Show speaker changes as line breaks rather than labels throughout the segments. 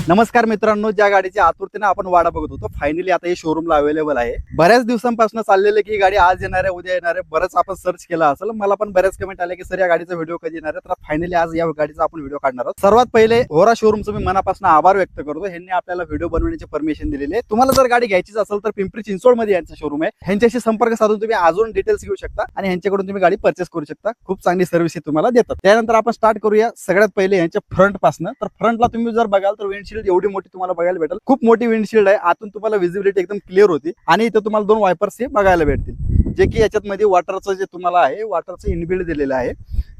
नमस्कार मित्रांनो, ज्या गाडीच्या आतुरतेने आपण वाढा बघत होतो फायनली आता हे शोरूमला अवेलेबल आहे. बऱ्याच दिवसांपासून चाललेलं की ही गाडी आज येणार आहे, उद्या येणार आहे. बरंच आपण सर्च केला असेल, मला पण बऱ्याच कमेंट आले की सर या गाडीचा व्हिडिओ कधी येणार आहे. तर फायनली आज या गाडीचा आपण व्हिडिओ काढणार आहोत. सर्वात पहिले होरा शोरूमचं मी मनापासून आभार व्यक्त करतो. ह्यांनी आपल्याला व्हिडिओ बनवण्याची परमिशन दिलेली आहे. तुम्हाला जर गाडी घ्यायचीच असेल तर पिंपरी चिंचवड मध्ये यांचं शोरूम आहे. ह्यांच्याशी संपर्क साधून तुम्ही अजून डिटेल्स घेऊ शकता आणि ह्यांच्याकडून तुम्ही गाडी परचेस करू शकता. खूप चांगली सर्व्हिस तुम्हाला देतात. त्यानंतर आपण स्टार्ट करूया सगळ्यात पहिले यांच्या फ्रंट पासून. तर फ्रंटला तुम्ही जर बघाल तर विंडशील्ड एवढी मोठी तुम्हाला बघायला भेटेल. खूप मोठी विंडशील्ड आहे. आतून तुम्हाला विजिबिलिटी एकदम क्लिअर होती आणि इथं तुम्हाला दोन वायपर्स हे बघायला भेटतील, जे की याच्यात मध्ये वॉटरचं जे तुम्हाला आहे वॉटरचं इनबिल्ड दिलेलं आहे.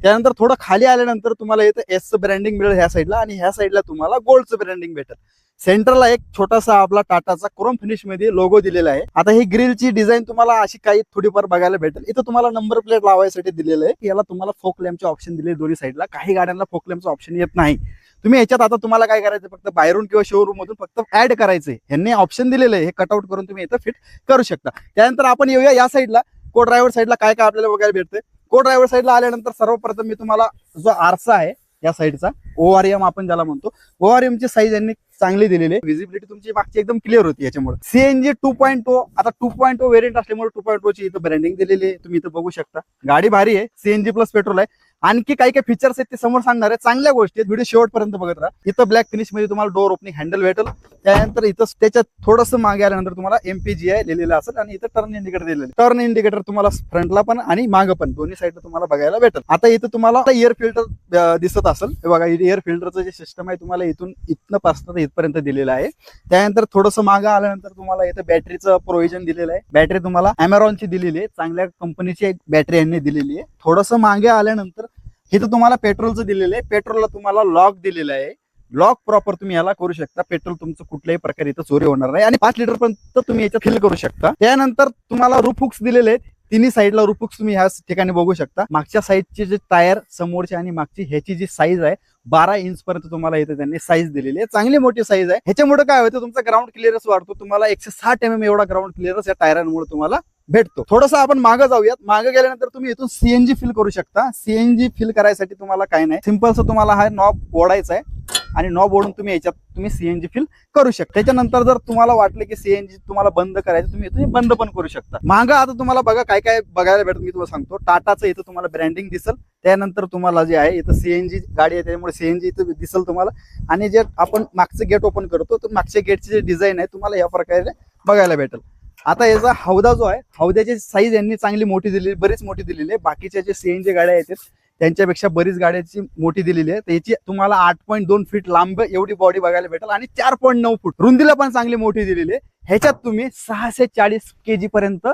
त्यानंतर थोडं खाली आल्यानंतर तुम्हाला इथं एसचं ब्रँडिंग मिळेल ह्या साईडला आणि ह्या साईडला तुम्हाला गोल्डचं ब्रँडिंग भेटेल. सेंटरला एक छोटासा आपला टाटाचा क्रोम फिनिश मध्ये लोगो दिलेला आहे. आता ही ग्रिलची डिझाईन तुम्हाला अशी काही थोडीफार बघायला भेटेल. इथं तुम्हाला नंबर प्लेट लावायसाठी दिलेलं आहे. याला तुम्हाला फोक लॅम्पचे ऑप्शन दिले दोन्ही साईडला. काही गाड्यांना फोक लॅम्पचं ऑप्शन येत नाही. तुम्ही याच्यात आता तुम्हाला काय करायचं, फक्त बाहेरून किंवा शोरूम मधून फक्त ऍड करायचंय. यांनी ऑप्शन दिलेलं आहे, हे कटआउट करून तुम्ही इथं फिट करू शकता. त्यानंतर आपण येऊया या साईडला. को ड्रायव्हर साईडला काय काय आपल्याला बघायला भेटतंय. को ड्रायव्हर साईडला आल्यानंतर सर्वप्रथम मी तुम्हाला जो आरसा आहे या साईडचा ओआरएम आपण ज्याला म्हणतो, ओआरएम ची साईज यांनी चांगली दिलेली आहे. विजिबिलिटी तुमची मागची एकदम क्लिअर होती याच्यामुळे. सीएनजी 2.0 आता 2.0 व्हेरियंट असल्यामुळे 2.0 ची इथं ब्रँडिंग दिलेली आहे. तुम्ही इथं बघू शकता. गाडी भारी आहे, सीएनजी प्लस पेट्रोल आहे. आणखी काही काही फीचर्स आहेत ते समोर सांगणार आहे. चांगल्या गोष्टी आहेत, व्हिडिओ शेवटपर्यंत बघत राहा. इथं ब्लॅक फिनिश मध्ये तुम्हाला डोअर ओपनिंग हँडल भेटेल. त्यानंतर इथं त्याच्यात थोडंसं मागे आल्यानंतर तुम्हाला MPGI लिहिलेलं असेल आणि इथं टर्न इंडिकेटर दिलेलं. टर्न इंडिकेटर तुम्हाला फ्रंटला पण आणि मागं पण दोन्ही साईडला तुम्हाला बघायला भेटेल. आता इथं तुम्हाला एअर फिल्टर दिसत असेल. हे बघा, एअर फिल्टरचं जे सिस्टम आहे तुम्हाला इथनं पासून इथपर्यंत दिलेलं आहे. त्यानंतर थोडंसं मागं आल्यानंतर तुम्हाला इथं बॅटरीचं प्रोव्हिजन दिलेलं आहे. बॅटरी तुम्हाला अमेरॉनची दिलेली आहे, चांगल्या कंपनीची एक बॅटरी यांनी दिलेली आहे. थोडंसं मागे आल्यानंतर इथं तुम्हाला पेट्रोलचं दिलेलं आहे. पेट्रोलला तुम्हाला लॉक दिलेलं आहे. लॉक प्रॉपर तुम्ही याला करू शकता. पेट्रोल तुमचं कुठल्याही प्रकारे इथं चोरी होणार नाही आणि 5 लिटर पर्यंत तुम्ही याच्यात फिल करू शकता. त्यानंतर तुम्हाला रूफ हुक्स दिलेले आहेत. तिन्ही साईडला रूफ हुक्स तुम्ही ह्या ठिकाणी बघू शकता. मागच्या साईडचे जे टायर समोरची आणि मागची ह्याची जी साईज आहे 12 इंच पर्यंत तुम्हाला इथे त्यांनी साईज दिलेली आहे. चांगली मोठी साईज आहे. ह्याच्यामुळे काय होतं, तुमचा ग्राउंड क्लिअरन्स वाढतो. तुम्हाला 160 mm एवढा ग्राउंड क्लिअरन्स या टायरांमुळे तुम्हाला भेटतो. थोडंसं आपण मागे जाऊयात. मागे गेल्यानंतर तुम्ही इथून सीएनजी फिल करू शकता. सीएनजी फिल करायसाठी तुम्हाला काय नाही, सिंपलचं तुम्हाला हा नॉब ओढायचा आहे आणि नॉब ओढून तुम्ही याच्यात तुम्ही सीएनजी फिल करू शकता. त्याच्यानंतर जर तुम्हाला वाटलं की सीएनजी तुम्हाला बंद करायचं, तुम्ही इथून बंद पण करू शकता. मागं आता तुम्हाला बघा काय काय बघायला भेटत. मी तुम्हाला सांगतो. टाटाचं इथं तुम्हाला ब्रँडिंग दिसेल. त्यानंतर तुम्हाला जे आहे इथं सीएनजी गाडी आहे त्यामुळे सीएनजी इथं दिसेल तुम्हाला. आणि जे आपण मागचं गेट ओपन करतो तर मागच्या गेटची जे डिझाईन आहे तुम्हाला या प्रकारे बघायला भेटेल. आता याचा हौदा जो आहे, हौद्याची साईज यांनी चांगली मोठी दिलेली, बरीच मोठी दिलेली आहे. बाकीच्या जे सीएनजी गाड्या आहेत त्यांच्यापेक्षा बरीच गाड्याची मोठी दिलेली आहे. त्याची तुम्हाला 8.2 फीट लांब एवढी बॉडी बघायला भेटेल आणि 4.9 फूट रुंदीला पण चांगली मोठी दिलेली आहे. ह्याच्यात तुम्ही 640 kg पर्यंत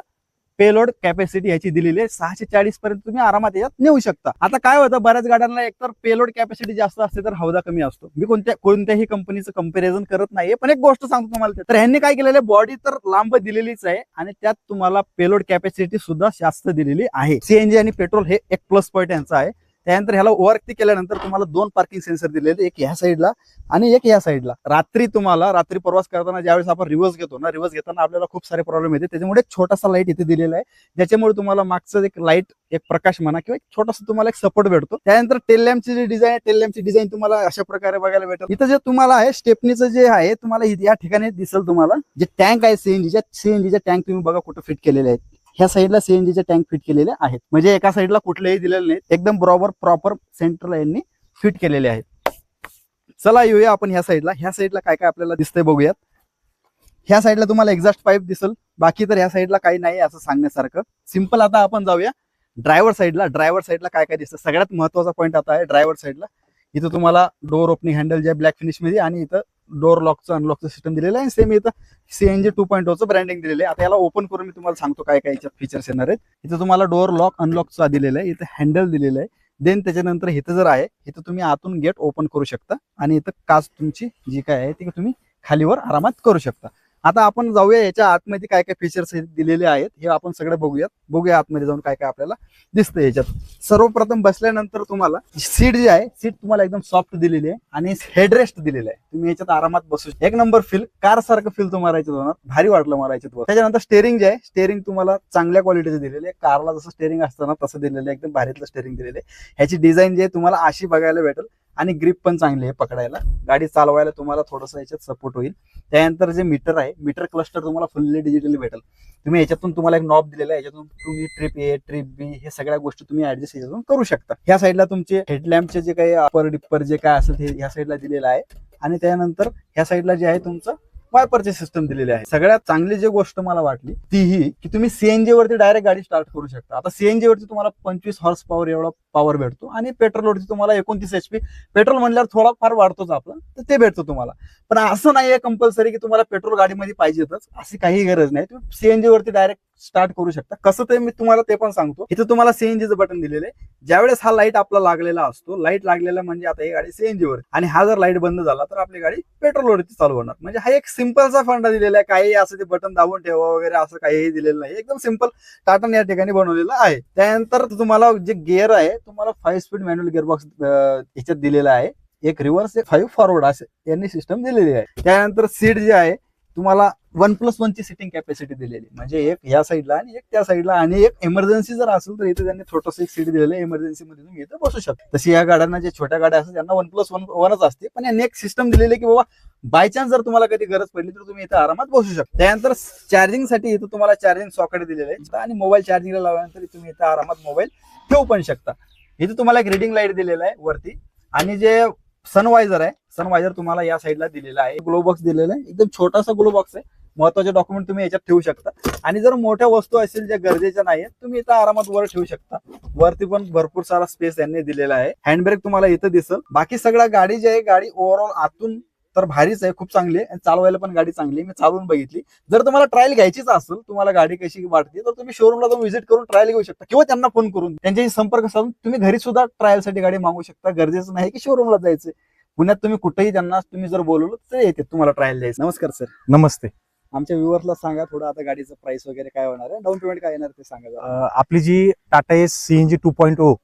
पेलोड कॅपॅसिटी ह्याची दिलेली आहे. 640 पर्यंत तुम्ही आरामात याच्यात नेऊ शकता. आता काय होतं, बऱ्याच गाड्यांना एकतर पेलोड कॅपॅसिटी जास्त असते तर हौदा कमी असतो. मी कोणत्याही कंपनीचं कंपॅरिझन करत नाहीये, पण एक गोष्ट सांगतो तुम्हाला. तर ह्यांनी काय केलेलं आहे, बॉडी तर लांब दिलेलीच आहे आणि त्यात तुम्हाला पेलोड कॅपॅसिटी सुद्धा जास्त दिलेली आहे. सीएनजी आणि पेट्रोल हे एक प्लस पॉईंट यांचा आहे. त्यानंतर ह्याला वरती केल्यानंतर तुम्हाला 2 पार्किंग सेन्सर दिलेले, एक ह्या साईडला आणि एक या साईडला. रात्री प्रवास करताना ज्यावेळेस आपण रिव्हर्स घेतो ना, रिव्हर्स घेताना आपल्याला खूप सारे प्रॉब्लेम येते. त्याच्यामुळे एक छोटासा लाईट इथे दिलेला आहे, ज्याच्यामुळे तुम्हाला मागचं एक लाईट एक प्रकाश म्हणा किंवा छोटासा तुम्हाला एक सपोर्ट भेटतो. त्यानंतर टेल लॅम्पची जी डिझाईन आहे, टेल लॅम्पची डिझाईन तुम्हाला अशा प्रकारे बघायला भेटेल. इथं जे तुम्हाला आहे स्टेपनीचं जे आहे तुम्हाला या ठिकाणी दिसेल. तुम्हाला जे टँक आहे सीएनजीच्या टँक तुम्ही बघा कुठं फिट केलेले आहेत. ह्या साईडला सीएनजीचे टँक फिट केलेले आहेत, म्हणजे एका साईडला कुठलेही दिलेले नाहीत. एकदम बरोबर प्रॉपर सेंटरला यांनी फिट केलेले आहेत. चला येऊया आपण ह्या साईडला. ह्या साईडला काय काय आपल्याला दिसतंय बघूयात. ह्या साईडला तुम्हाला एक्झॉस्ट पाईप दिसेल. बाकी तर ह्या साईडला काही नाही असं सांगण्यासारखं. सिंपल. आता आपण जाऊया ड्रायव्हर साईडला. ड्रायव्हर साईडला काय काय दिसतं, सगळ्यात महत्वाचा पॉईंट आता आहे ड्रायव्हर साईडला. इथं तुम्हाला डोअर ओपनिंग हँडल जे ब्लॅक फिनिश मध्ये आणि इथं डोअर लॉकचं अनलॉकचं सिस्टम दिलेलं आहे. सेम इथं सीएनजी 2.0चं ब्रँडिंग दिलेलं आहे. आता याला ओपन करून मी तुम्हाला सांगतो काय काय याच्यात फीचर्स येणार आहेत. इथं तुम्हाला डोअर लॉक अनलॉकचा दिलेलं आहे. इथं हँडल दिलेलं आहे. देन त्याच्यानंतर इथं जर आहे इथं तुम्ही आतून गेट ओपन करू शकता आणि इथं काच तुमची जी काय आहे ती तुम्ही खालीवर आरामात करू शकता. आता आपण जाऊया याच्या आतमध्ये काय काय फीचर्स दिलेले आहेत हे आपण सगळं बघूया आतमध्ये जाऊन काय काय आपल्याला दिसतं याच्यात. सर्वप्रथम बसल्यानंतर तुम्हाला सीट जी आहे सीट तुम्हाला एकदम सॉफ्ट दिलेली आहे आणि हेडरेस्ट दिलेलं आहे. तुम्ही याच्यात आरामात बसू शकता. एक नंबर फील कार सारखं फील तुम्हाला याच्यात होणार. भारी वाटलं मला याच्यात. त्याच्यानंतर स्टेअरिंग जे आहे स्टेअरिंग तुम्हाला चांगल्या क्वालिटीचं दिलेलं आहे. कारला जसं स्टेअरिंग असतं ना तसं दिलेलं आहे. एकदम भारीतलं स्टेअरिंग दिलेलं आहे. ह्याची डिझाईन जी आहे तुम्हाला अशी बघायला भेटेल आणि ग्रिप पण चांगली आहे पकडायला. गाडी चालवायला तुम्हाला थोडंसं याच्यात सपोर्ट होईल. त्यानंतर जे मीटर आहे, मीटर क्लस्टर तुम्हाला फुल्ली डिजिटली भेटेल. तुम्ही याच्यातून तुम्हाला एक नॉब दिलेला आहे, याच्यातून तुम्ही ट्रिप ए ट्रिप बी हे सगळ्या गोष्टी तुम्ही ऍडजस्ट याच्यातून करू शकता. ह्या साईडला तुमचे हेडलॅम्पचे जे काही अपर डिप्पर जे काय असेल ते ह्या साईडला दिलेलं आहे. आणि त्यानंतर ह्या साईडला जे आहे तुमचं वायपरचे सिस्टम दिलेले आहे. सगळ्यात चांगली जी गोष्ट मला वाटली ती ही की तुम्ही सीएनजी वरती डायरेक्ट गाडी स्टार्ट करू शकता. आता सीएनजी वरती तुम्हाला 25 हॉर्स पॉवर एवढा पॉवर भेटतो आणि पेट्रोल वरती तुम्हाला 29 HP. पेट्रोल म्हणल्यावर थोडा फार वाढतोच आपला, तर ते भेटतो तुम्हाला. पण असं नाहीये कंपल्सरी की तुम्हाला पेट्रोल गाडीमध्ये पाहिजेतच, अशी काही गरज नाही. तुम्ही सीएनजी वरती डायरेक्ट स्टार्ट करू शकता. कसं ते मी तुम्हाला ते पण सांगतो. इथं तुम्हाला सीएनजीचं बटन दिलेलं आहे. ज्यावेळेस हा लाईट आपला लागलेला असतो, लाईट लागलेला म्हणजे आता ही गाडी सीएनजी वर, आणि हा जर लाईट बंद झाला तर आपली गाडी पेट्रोल वरती चालू होणार. म्हणजे हा एक सिंपलचा फंडा दिलेला आहे. काही असं ते बटन दाबून ठेवा वगैरे असं काहीही दिलेलं नाही. एकदम सिंपल टाटाने या ठिकाणी बनवलेलं आहे. त्यानंतर तुम्हाला जे गिअर आहे, तुम्हाला 5 स्पीड मॅन्युअल गिअरबॉक्स याच्यात दिलेला आहे. एक रिव्हर्स, एक 5 फॉरवर्ड असे यांनी सिस्टम दिलेली आहे. त्यानंतर सीट जे आहे तुम्हाला 1+1 ची सिटिंग कॅपॅसिटी दिलेली, म्हणजे एक या साईडला आणि एक त्या साईडला, आणि एक इमर्जन्सी जर असेल तर इथे त्यांनी छोटंसं एक सीट दिलेलं आहे. इमर्जन्सी मध्ये तुम्ही इथे बसू शकता. तशी या गाड्यांना जे छोट्या गाड्या असतात त्यांना 1+1च असते, पण यांनी एक सिस्टम दिलेली आहे की बाबा बाय चान्स जर तुम्हाला कधी गरज पडली तर तुम्ही इथे आरामात बसू शकता. त्यानंतर चार्जिंगसाठी इथं तुम्हाला चार्जिंग सॉकेट दिलेलं आहे आणि मोबाईल चार्जिंगला लावल्यानंतर तुम्ही इथे आरामात मोबाईल ठेवू पण शकता. इथे तुम्हाला एक रीडिंग लाईट दिलेला आहे वरती, आणि जे सनवायझर आहे, सनवायझर तुम्हाला या साईडला दिलेला आहे. ग्लो बॉक्स दिलेला आहे, एकदम छोटासा ग्लो बॉक्स आहे. महत्वाचे डॉक्युमेंट तुम्ही याच्यात ठेवू शकता. आणि जर मोठ्या वस्तू असतील ज्या गरजेच्या नाहीत, तुम्ही इथं आरामात वर ठेवू शकता. वरती पण भरपूर सारा स्पेस यांनी दिलेला आहे. हँडब्रेक तुम्हाला इथं दिसेल. बाकी सगळ्या गाडी जी आहे, गाडी ओव्हरऑल आतून तर भारीच आहे, खूप चांगली आहे. आणि चालवायला पण गाडी चांगली आहे, मी चालवून बघितली. जर तुम्हाला ट्रायल घ्यायचीच असेल, तुम्हाला गाडी कशी वाटते, तर तुम्ही शोरूमला जाऊन व्हिजिट करून ट्रायल घेऊ शकता, किंवा त्यांना फोन करून त्यांच्याशी संपर्क साधून तुम्ही घरी सुद्धा ट्रायलसाठी गाडी मागू शकता. गरजेचं नाही की शोरूमला जायचं. पुण्यात तुम्ही कुठेही त्यांना तुम्ही जर बोलवलं तर येते तुम्हाला ट्रायल द्यायचं. नमस्कार सर.
नमस्ते.
आमच्या व्ह्युअर्सला सांगा थोडं आता गाडीचं प्राइस वगैरे काय होणार आहे, डाऊन पेमेंट काय येणार ते सांगा.
आपली जी टाटा एस सीएनजी 2.0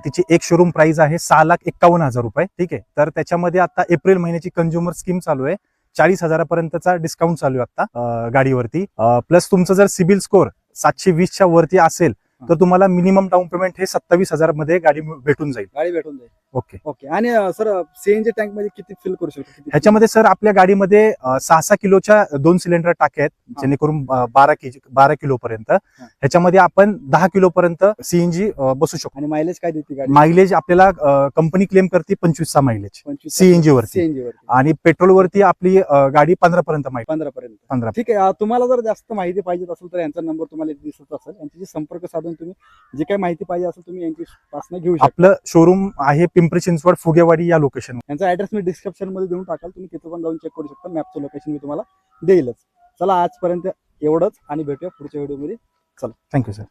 तिची एक शोरूम प्राइस आहे 6,51,000 रुपये. ठीक आहे. तर त्याच्यामध्ये आता एप्रिल महिन्याची कंझ्युमर स्कीम चालू आहे. 40,000 डिस्काउंट चालू आहे आता गाडीवरती. प्लस तुमचं जर सिबिल स्कोर 720च्या वरती असेल तर तुम्हाला मिनिमम डाऊन पेमेंट हे 27,000 मध्ये गाडी भेटून जाईल. Okay
okay. आणि सर सीएनजी टँक मध्ये किती फिल करू शकतो?
ह्याच्यामध्ये सर आपल्या गाडीमध्ये 6 किलोच्या 2 सिलेंडर टाक्या आहेत, जेणेकरून 12 किलो पर्यंत. ह्याच्यामध्ये आपण 10 किलो पर्यंत सीएनजी बसू शकतो.
आणि मायलेज काय देते गाडी?
मायलेज आपल्याला कंपनी क्लेम करते 25चा मायलेज सीएनजी वरती. आणि पेट्रोल वरती आपली गाडी 15 पर्यंत 15.
ठीक आहे. तुम्हाला जर जास्त माहिती पाहिजे असेल तर यांचा नंबर तुम्हाला दिसत असेल, यांच्याशी संपर्क साधून तुम्ही जे काही माहिती पाहिजे असेल तुम्ही यांची पासून घेऊ शकता.
आपलं शोरूम आहे पिंपरी चिंचवड फुगेवाडी या लोकेशन.
यांचा ऍड्रेस मी डिस्क्रिप्शन मध्ये देऊन टाकाल, तुम्ही तिथे पण जाऊन चेक करू शकता. मॅपचं लोकेशन मी तुम्हाला देईलच. चला आजपर्यंत एवढंच, आणि भेटूया पुढच्या व्हिडिओमध्ये. चला,
थँक्यू सर.